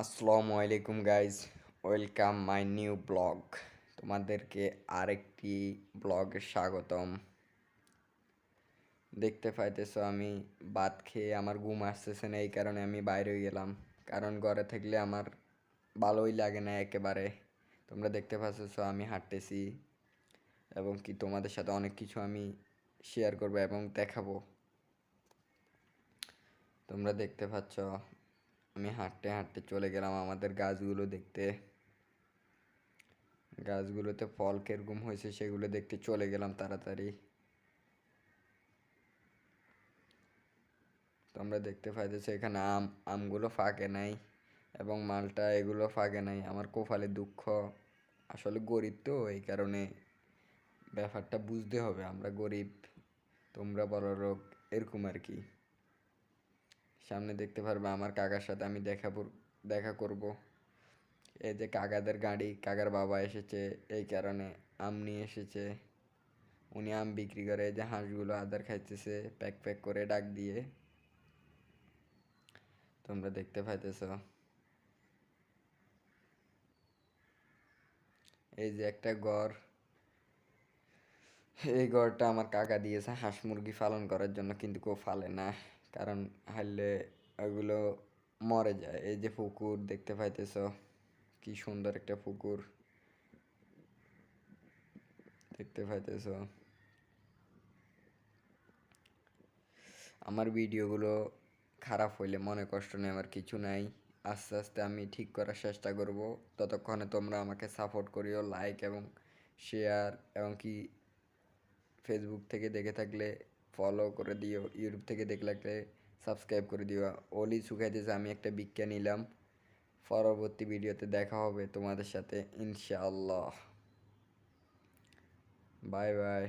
আসসালামু আলাইকুম guys, welcome my new blog. তোমাদেরকে আরেকটি ব্লগে স্বাগতম। দেখতে পাইতেছো আমি ভাত খেয়ে আমার ঘুম আসতেছে না, এই কারণে আমি বাইরে গেলাম। কারণ ঘরে থাকলে আমার ভালোই লাগে না একেবারে। তোমরা দেখতে পাচ্ছো আমি হাঁটতেছি এবং কি তোমাদের সাথে অনেক কিছু আমি শেয়ার করবো এবং দেখাবো। তোমরা দেখতে পাচ্ছ আমি হাঁটতে হাঁটতে চলে গেলাম আমাদের গাছগুলো দেখতে। গাছগুলোতে ফল কিরকম হয়েছে সেগুলো দেখতে চলে গেলাম তাড়াতাড়ি। তোমরা দেখতে পাইতেছো এখানে আমগুলো ফাঁকে নাই এবং মালটা এগুলো ফাঁকে নাই। আমার কপালে দুঃখ, আসলে গরিব তো এই কারণে ব্যাপারটা বুঝতে হবে। আমরা গরিব, তোমরা বড় লোক, এরকম আর কি। সামনে দেখতে পারবে আমার কাকার সাথে আমি দেখা করব। এই যে কাকাদের গাড়ি, কাকার বাবা এসেছে, এই কারণে আম নিয়ে এসেছে। উনি আম বিক্রি করে। এই যে হাঁসগুলো আদার খাইতেছে প্যাক প্যাক করে ডাক দিয়ে। তোমরা দেখতে পাইতেছ এই যে একটা ঘর, এই ঘরটা আমার কাকা দিয়েছে হাঁস মুরগি পালন করার জন্য, কিন্তু কেউ ফালে না, কারণ হারলে ওগুলো মরে যায়। এই যে পুকুর দেখতে পাইতেছ, কি সুন্দর একটা পুকুর দেখতে পাইতেছ। আমার ভিডিওগুলো খারাপ হইলে মনে কষ্ট নেওয়ার কিছু নাই। আস্তে আস্তে আমি ঠিক করার চেষ্টা করব। ততক্ষণে তোমরা আমাকে সাপোর্ট করিও, লাইক এবং শেয়ার, এবং কি ফেসবুক থেকে দেখে থাকলে ফলো করে দিও, ইউটিউব থেকে দেখলে সাবস্ক্রাইব করে দিও। অলি শুকাইতেছে, আমি একটা ভিক্ষা নিলাম। পরবর্তী ভিডিওতে দেখা হবে তোমাদের সাথে ইনশাআল্লাহ। Bye bye.